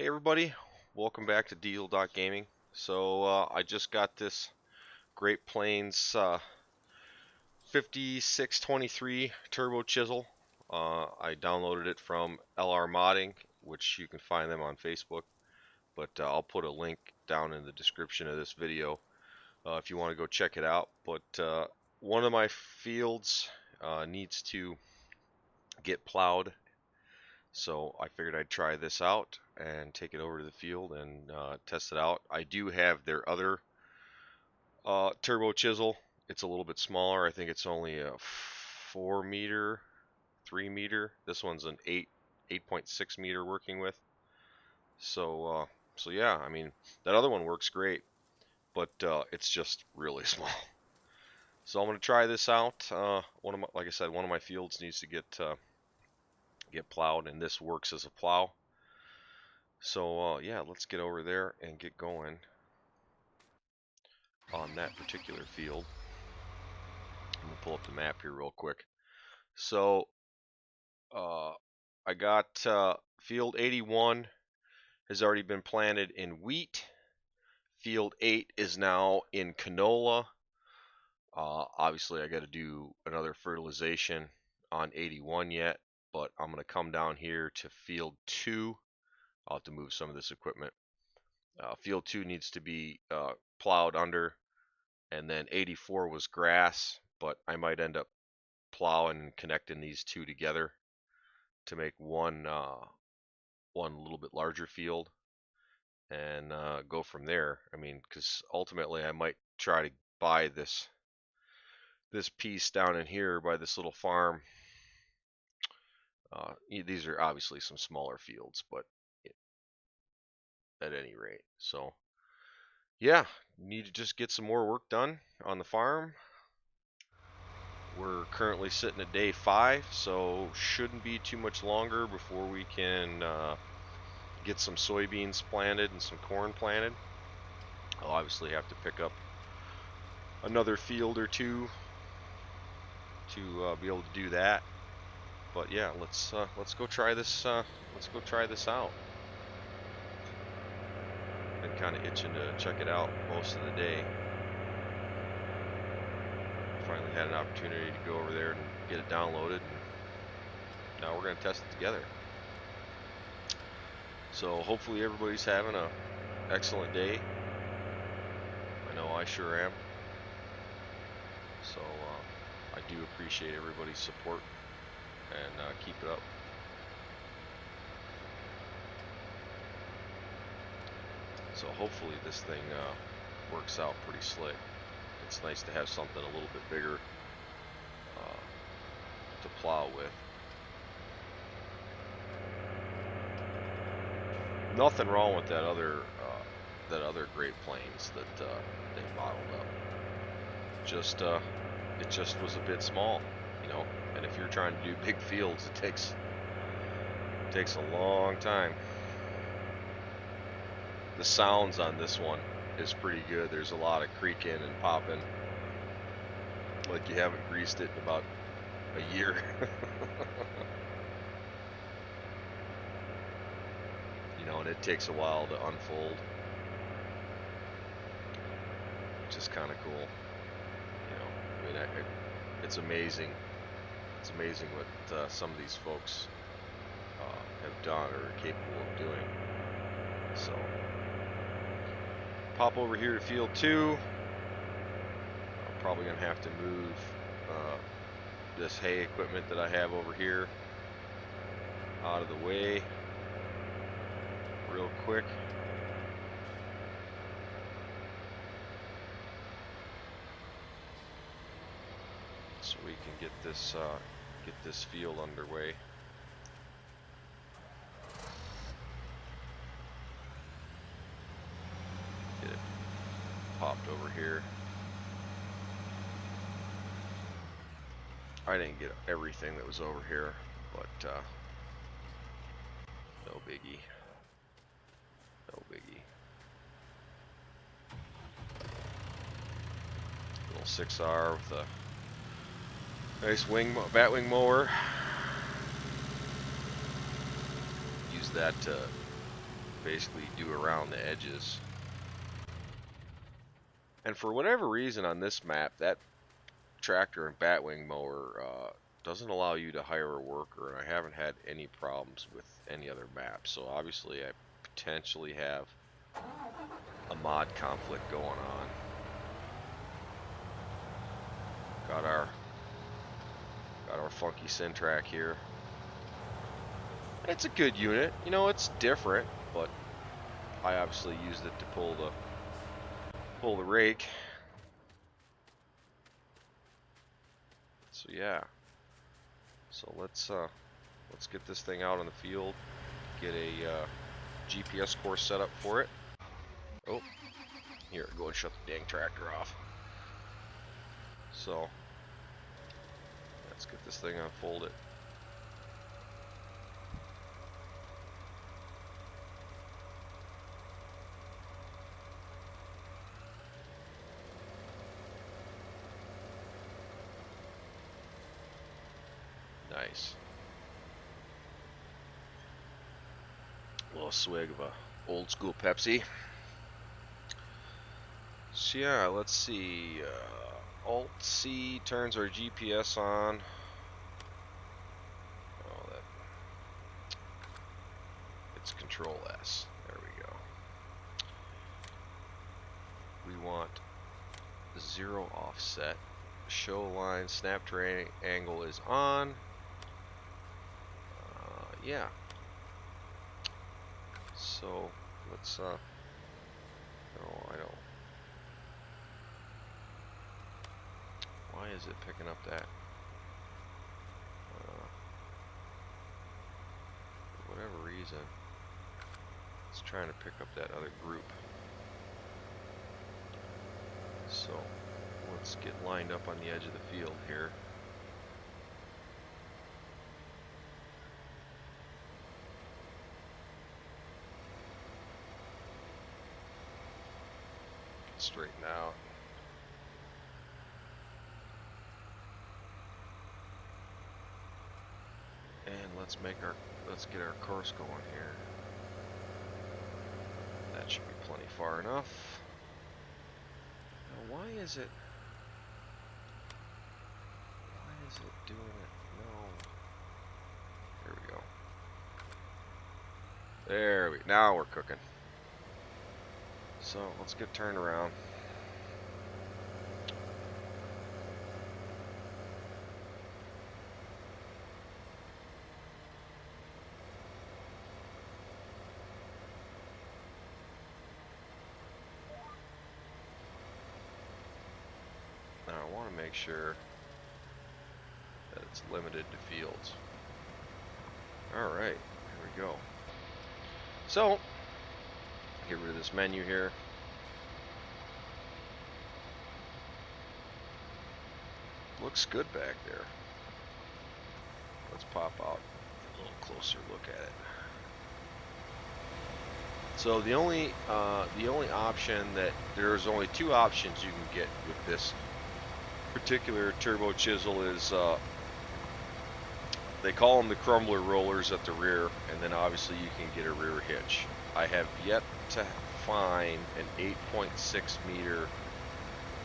Hey everybody, welcome back to Gaming. I just got this Great Plains 5623 Turbo Chisel. I downloaded it from LR Modding, which you can find them on Facebook, but I'll put a link down in the description of this video if you want to go check it out. But one of my fields needs to get plowed, so I figured I'd try this out and take it over to the field and test it out. I do have their other turbo chisel. It's a little bit smaller. I think it's only a 4 meter, 3 meter. This one's an 8.6 meter working with. So yeah, I mean, that other one works great, but it's just really small. So I'm gonna try this out. Like I said, one of my fields needs to get plowed, and this works as a plow. So yeah, let's get over there and get going on that particular field. I'm gonna pull up the map here real quick. So I got field 81 has already been planted in wheat. Field 8 is now in canola. Obviously, I got to do another fertilization on 81 yet, but I'm gonna come down here to field 2. I'll have to move some of this equipment. Field 2 needs to be plowed under, and then 84 was grass, but I might end up plowing and connecting these two together to make one little bit larger field, and go from there. I mean, because ultimately I might try to buy this piece down in here by this little farm. These are obviously some smaller fields, but at any rate, so yeah, need to just get some more work done on the farm. We're currently sitting at day 5, so shouldn't be too much longer before we can get some soybeans planted and some corn planted. I'll obviously have to pick up another field or two to be able to do that. But yeah, let's go try this. Let's go try this out. Been kind of itching to check it out most of the day. Finally had an opportunity to go over there and get it downloaded, and now we're going to test it together. So hopefully everybody's having an excellent day. I know I sure am. So I do appreciate everybody's support, and keep it up. So hopefully this thing works out pretty slick. It's nice to have something a little bit bigger to plow with. Nothing wrong with that other Great Plains that they modeled up. It just was a bit small, you know. And if you're trying to do big fields, it takes a long time. The sounds on this one is pretty good. There's a lot of creaking and popping, like you haven't greased it in about a year. You know, and it takes a while to unfold, which is kind of cool. You know, I mean, it's amazing. It's amazing what some of these folks have done or are capable of doing. So, pop over here to field 2. I'm probably gonna have to move this hay equipment that I have over here out of the way real quick. So we can get this field underway. Get it popped over here. I didn't get everything that was over here, but no biggie. No biggie. Little 6R with a nice batwing mower. Use that to basically do around the edges. And for whatever reason on this map, that tractor and batwing mower doesn't allow you to hire a worker, and I haven't had any problems with any other map. So obviously I potentially have a mod conflict going on. Got our funky Syntrack here. It's a good unit, you know, it's different, but I obviously used it to pull the rake. So yeah. So let's get this thing out on the field, get a GPS course set up for it. Oh, here, go and shut the dang tractor off. So let's get this thing unfolded. Nice. A little swig of a old school Pepsi. So yeah, let's see. Alt C turns our GPS on. Oh, that. It's Control S. There we go. We want 0 offset. Show line snap triangle is on. Yeah. So let's no, I don't. Why is it picking up that? For whatever reason, it's trying to pick up that other group. So let's get lined up on the edge of the field here. Straighten out. And let's get our course going here. That should be plenty far enough. Now why is it doing it? No. There we go. Now we're cooking. So let's get turned around. Now I want to make sure that it's limited to fields. Alright, here we go. So, get rid of this menu here. Looks good back there. Let's pop out a little closer look at it. So the only option that there's only 2 options you can get with this particular turbo chisel is they call them the crumbler rollers at the rear, and then obviously you can get a rear hitch. I have yet to find an 8.6 meter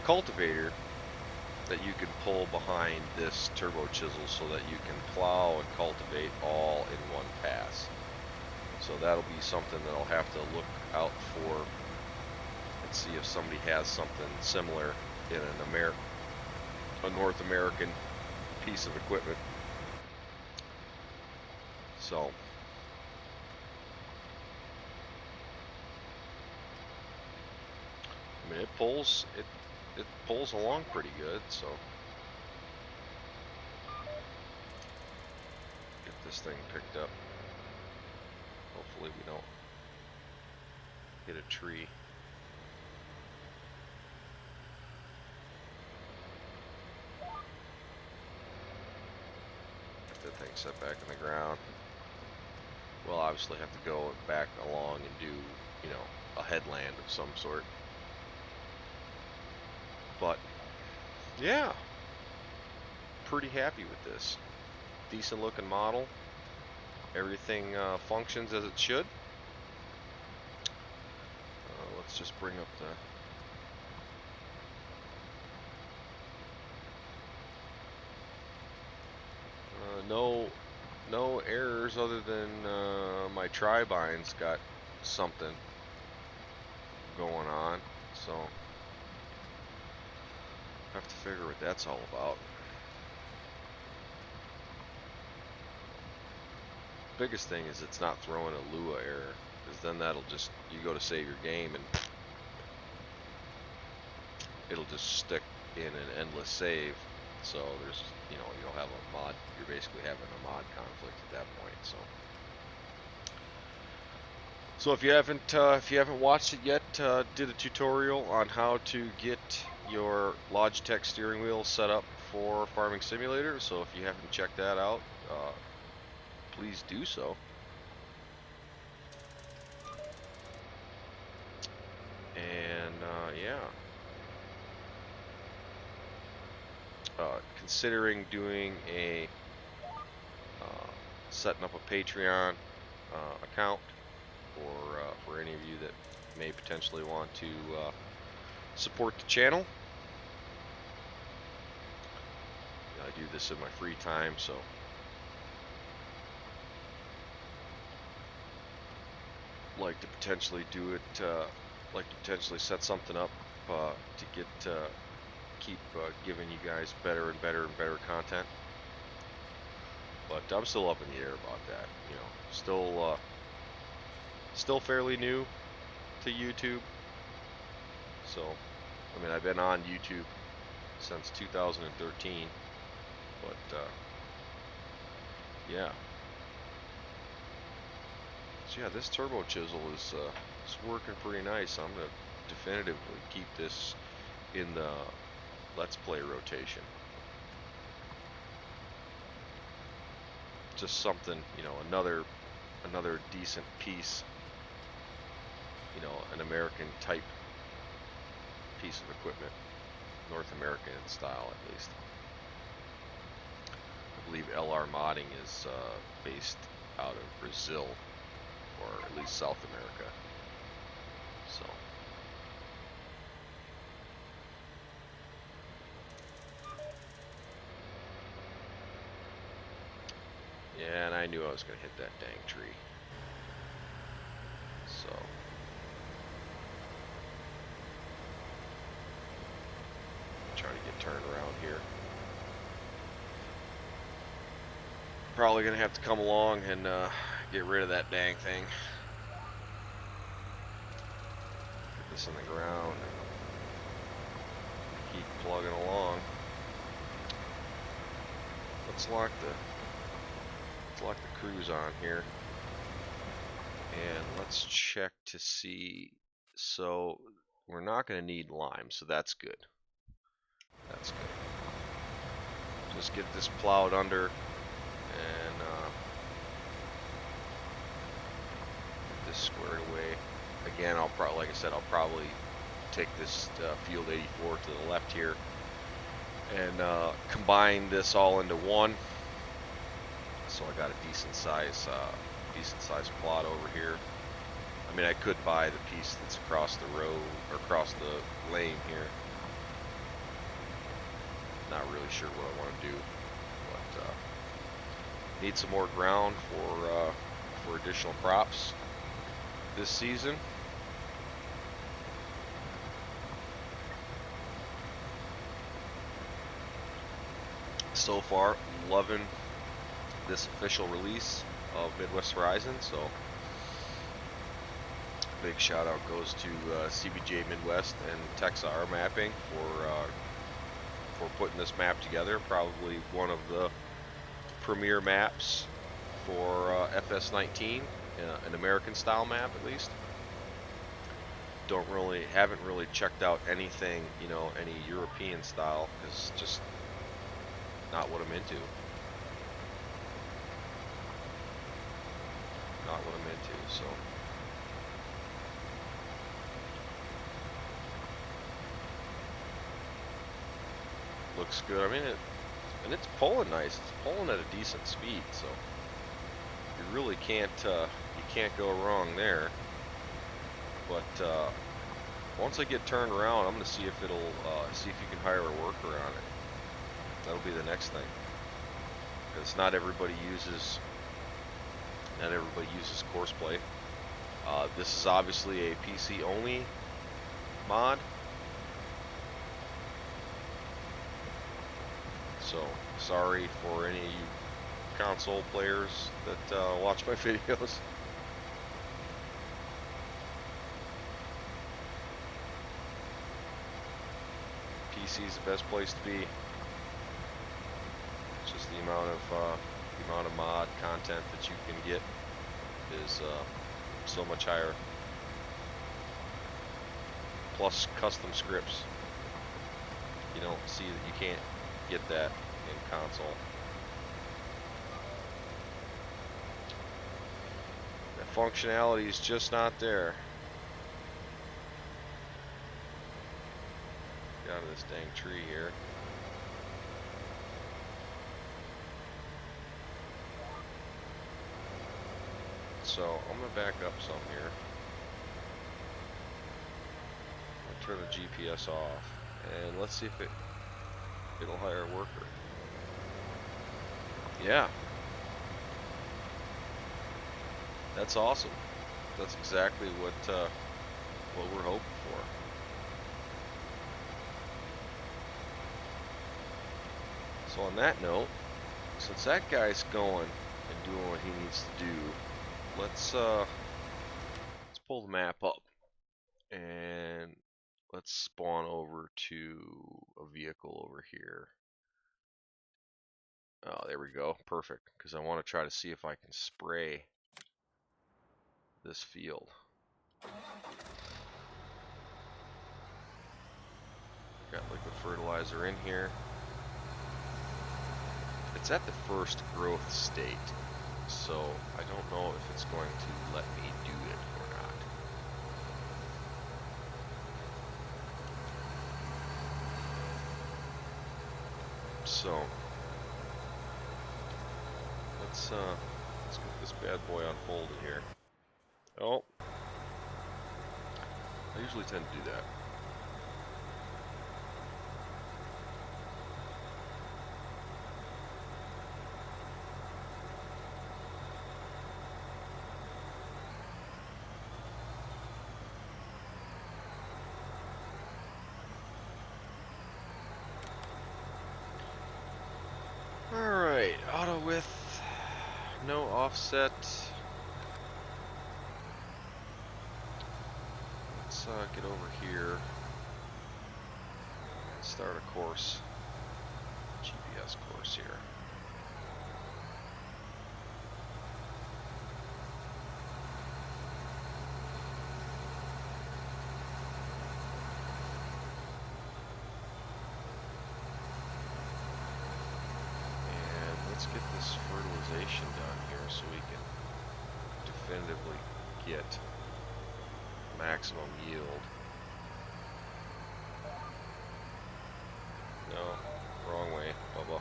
cultivator that you can pull behind this turbo chisel so that you can plow and cultivate all in one pass. So that'll be something that I'll have to look out for and see if somebody has something similar in a North American piece of equipment. So I mean, it pulls along pretty good, so get this thing picked up. Hopefully we don't hit a tree. Get that thing set back in the ground. We'll obviously have to go back along and do, you know, a headland of some sort. But yeah, pretty happy with this. Decent looking model. Everything functions as it should. Let's just bring up the... no errors other than my tri-binds got something going on, so have to figure what that's all about. Biggest thing is it's not throwing a Lua error, because then that'll just, you go to save your game and it'll just stick in an endless save. So there's, you know, you'll have a mod, you're basically having a mod conflict at that point. So if you haven't watched it yet, did a tutorial on how to get your Logitech steering wheel set up for Farming Simulator. So if you haven't checked that out, please do so. And yeah. Considering doing a setting up a Patreon account for any of you that may potentially want to support the channel. I do this in my free time, so like to potentially do it, like to potentially set something up to get keep giving you guys better and better and better content. But I'm still up in the air about that. You know, still fairly new to YouTube. So, I mean, I've been on YouTube since 2013. But yeah. So yeah, this turbo chisel is working pretty nice. I'm gonna definitively keep this in the Let's Play rotation. Just something, you know, another decent piece, you know, an American type piece of equipment, North American in style at least. I believe LR Modding is based out of Brazil, or at least South America. So. Yeah, and I knew I was going to hit that dang tree. So. Trying to get turned around here. Probably going to have to come along and get rid of that dang thing. Get this in the ground. Keep plugging along. Let's lock the cruise on here, and let's check to see. So we're not going to need lime, so that's good. That's good. Just get this plowed under, and get this squared away. Again, I'll probably, like I said, I'll probably take this Field 84 to the left here and combine this all into one. So I got a decent size plot over here. I mean, I could buy the piece that's across the road or across the lane here. Not really sure what I want to do, but need some more ground for additional crops this season. So far, loving this official release of Midwest Horizon, so big shout out goes to CBJ Midwest and Texar Mapping for putting this map together. Probably one of the premier maps for FS19, an American style map at least. Haven't really checked out anything, you know, any European style, because just not what I'm into. Not what I'm into, so. Looks good. I mean, it's pulling nice. It's pulling at a decent speed, so you really can't go wrong there. But once I get turned around, I'm gonna see if it'll see if you can hire a worker on it. That'll be the next thing, because not everybody uses Courseplay. This is obviously a PC only mod, so sorry for any of you console players that watch my videos. PC is the best place to be. It's just the amount of mod content that you can get is so much higher. Plus custom scripts. You don't see that you can't get that in console. The functionality is just not there. Get out of this dang tree here. So I'm gonna back up some here. I'll turn the GPS off, and let's see if it'll hire a worker. Yeah, that's awesome. That's exactly what we're hoping for. So on that note, since that guy's going and doing what he needs to do, let's pull the map up and let's spawn over to a vehicle over here. Oh, there we go. Perfect. Because I want to try to see if I can spray this field. Got liquid fertilizer in here. It's at the first growth state, so I don't know if it's going to let me do it or not. So let's get this bad boy unfolded here. Oh, I usually tend to do that. Alright, auto width, no offset. Let's get over here and start a course, GPS course here. Let's get this fertilization done here so we can definitively get maximum yield. No, wrong way, Bubba.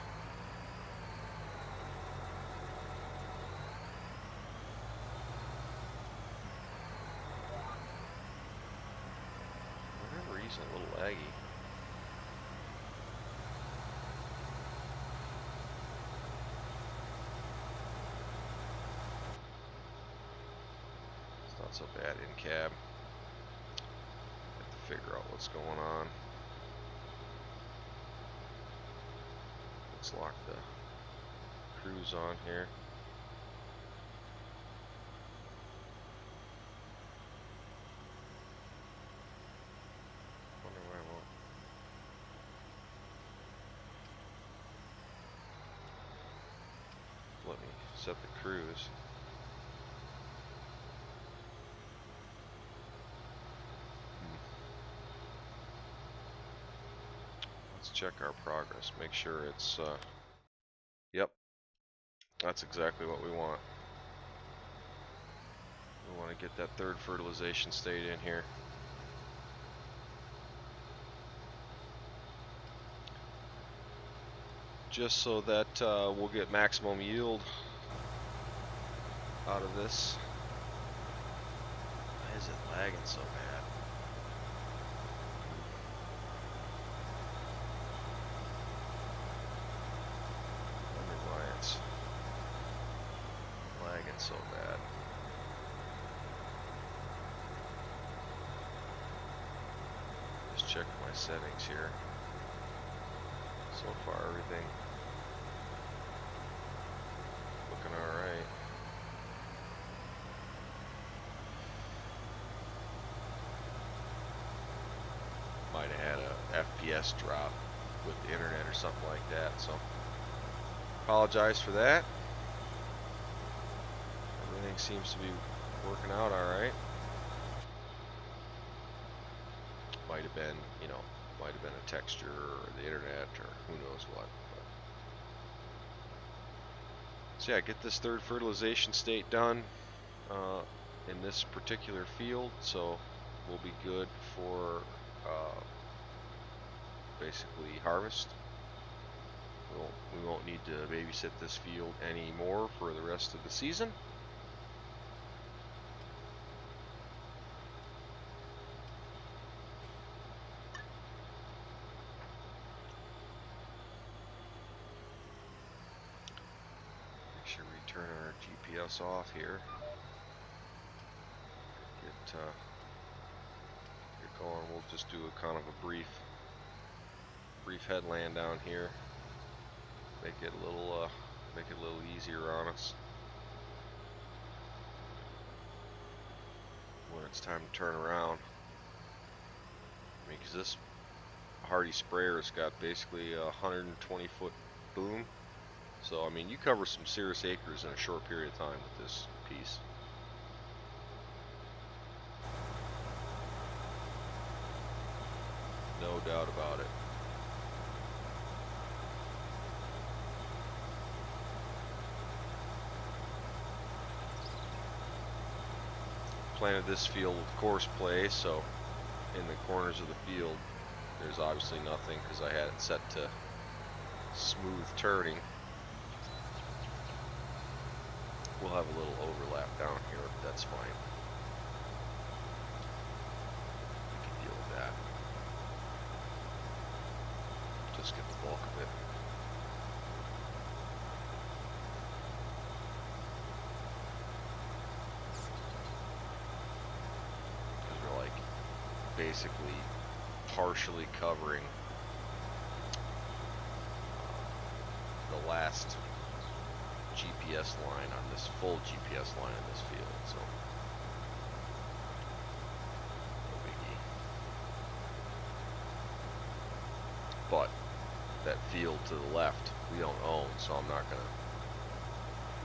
For whatever reason, a little laggy. Not so bad in cab. Have to figure out what's going on. Let's lock the cruise on here. Wonder why I won't. Let me set the cruise. Let's check our progress. Make sure it's, yep, that's exactly what we want. We want to get that third fertilization state in here. Just so that we'll get maximum yield out of this. Why is it lagging so bad? so bad. Just check my settings here. So far, everything looking alright. Might have had a FPS drop with the internet or something like that, so apologize for that. Everything seems to be working out alright. Might have been, you know, might have been a texture or the internet or who knows what. But. So yeah, get this third fertilization state done in this particular field, so we'll be good for basically harvest. We won't need to babysit this field anymore for the rest of the season. Make sure we turn our GPS off here. Get going. We'll just do a kind of a brief headland down here. Make it a little easier on us when it's time to turn around. I mean, because this Hardy sprayer's got basically a 120-foot boom, so I mean, you cover some serious acres in a short period of time with this piece. No doubt about it. Planted this field with coarse play, so in the corners of the field there's obviously nothing because I had it set to smooth turning. We'll have a little overlap down here, but that's fine. We can deal with that. Just get the bulk of it. Basically partially covering the last GPS line on this full GPS line in this field, so no biggie. But that field to the left we don't own, so I'm not gonna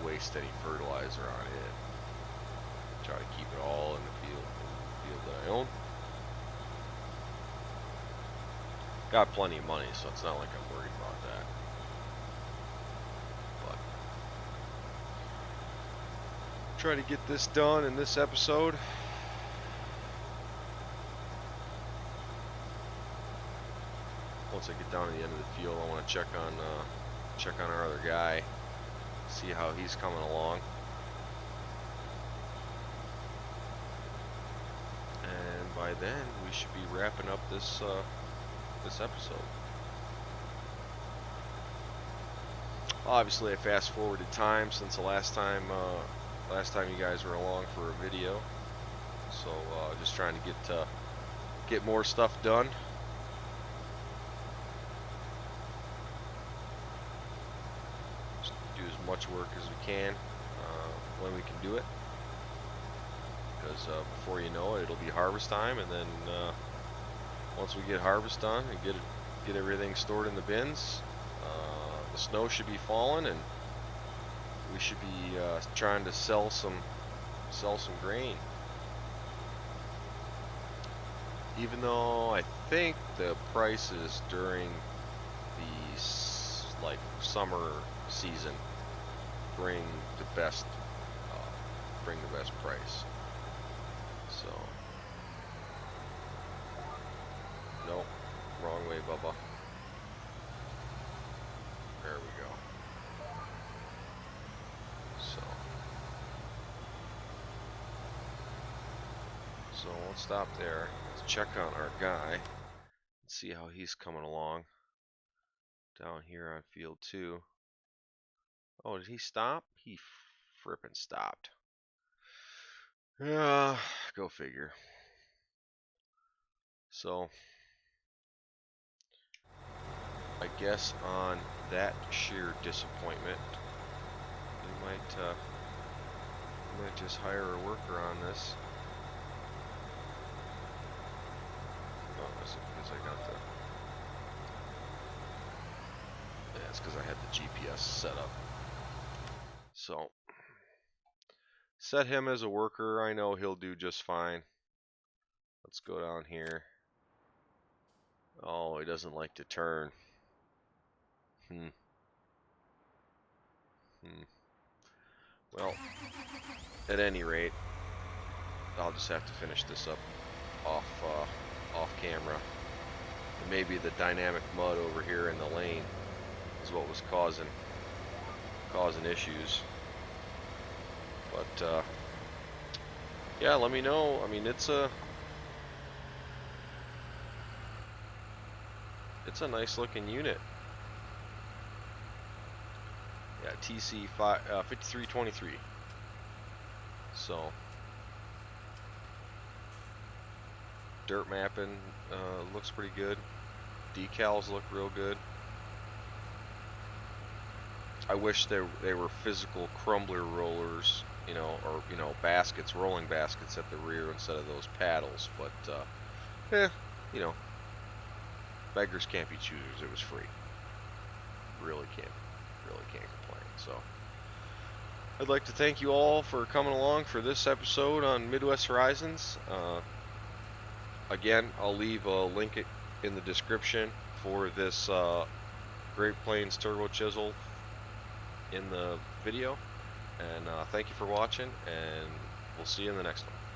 waste any fertilizer on it. Try to keep it all in the field that I own. Got plenty of money, so it's not like I'm worried about that. But try to get this done in this episode. Once I get down to the end of the field, I want to check on our other guy, see how he's coming along. And by then, we should be wrapping up this episode. Obviously, I fast forwarded time since the last time you guys were along for a video, so just trying to get more stuff done. Just do as much work as we can when we can do it, because before you know it, it'll be harvest time, and then once we get harvest done and get everything stored in the bins, the snow should be falling, and we should be trying to sell some grain. Even though I think the prices during the summer season bring the best price. So. Nope, wrong way, Bubba. There we go. So we'll stop there. Let's check on our guy and see how he's coming along down here on field 2. Oh, did he stop? He frippin' stopped. Go figure. So, I guess on that sheer disappointment, we might just hire a worker on this. Oh, is it because I got the... Yeah, it's because I had the GPS set up. So, set him as a worker. I know he'll do just fine. Let's go down here. Oh, he doesn't like to turn. Well, at any rate, I'll just have to finish this up off camera. And maybe the dynamic mud over here in the lane is what was causing issues. But yeah, let me know. I mean, it's a nice looking unit. Yeah, TC 5323. So dirt mapping looks pretty good. Decals look real good. I wish they were physical crumbler rollers, you know, or baskets, rolling baskets at the rear instead of those paddles. But you know, beggars can't be choosers. It was free. Really can't complain. So I'd like to thank you all for coming along for this episode on Midwest Horizons. Again, I'll leave a link in the description for this Great Plains Turbo Chisel in the video. And thank you for watching, and we'll see you in the next one.